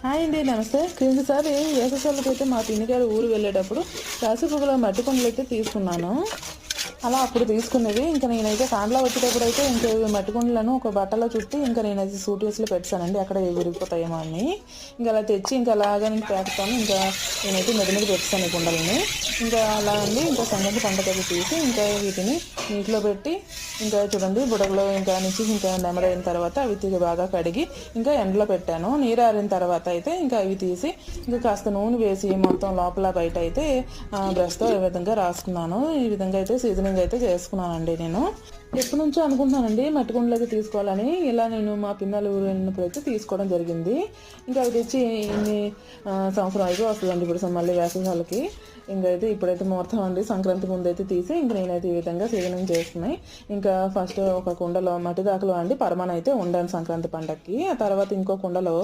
Hi అండి, నమస్తే. క్రిందిసారి వేసవికాలకి అయితే మా పిన్ని గారు ఊరు వెళ్ళేటప్పుడు రాసిపువ్వుల మట్టి కుండలు అయితే తీసుకున్నాను. అలా అప్పుడు తీసుకునేవి. ఇంకా నేనైతే కాండ్లా వచ్చేటప్పుడు అయితే ఇంకా మట్టి కుండలను ఒక బట్టలో చుట్టి ఇంకా నేనైతే సూట్ కేసులో పెట్టానండి, అక్కడ విరిగిపోతాయేమో అని. ఇంకా అలా తెచ్చి ఇంకా అలాగా నేను పెడతాను. ఇంకా నేనైతే మీద పెట్టాను ఈ కుండలని. ఇంకా అలా అండి, ఇంకా సంగతి పంటకది తీసి ఇంకా వీటిని నీటిలో పెట్టి ఇంకా చూడండి బుడగలో ఇంకా నుంచి ఇంకా నెమరైన తర్వాత అవి బాగా కడిగి ఇంకా ఎండలో పెట్టాను. నీరు ఆరిన తర్వాత అయితే ఇంకా అవి తీసి ఇంకా కాస్త నూనె వేసి మొత్తం లోపల బయట అయితే బ్రష్తో ఈ విధంగా రాసుకున్నాను. ఈ విధంగా అయితే సీజనింగ్ అయితే చేసుకున్నానండి. నేను ఎప్పటి నుంచో అనుకుంటున్నానండి మట్టి కుండలకి తీసుకోవాలని. ఇలా నేను మా పిన్నల ఊరు వెళ్ళినప్పుడు అయితే తీసుకోవడం జరిగింది. ఇంకా అవి తెచ్చి ఇన్ని సంవత్సరం అయితే వస్తుందండి ఇప్పుడు మళ్ళీ వేసవికాలకి. ఇంకైతే ఇప్పుడైతే ముహూర్తం అండి, సంక్రాంతి ముందు అయితే తీసి ఇంక నేనైతే ఈ విధంగా సీజనింగ్ చేస్తున్నాయి. ఇంకా ఫస్ట్ ఒక కుండలో మట్టి దాకలో అండి పరమాన అయితే వండాను సంక్రాంతి పండగకి. ఆ తర్వాత ఇంకో కుండలో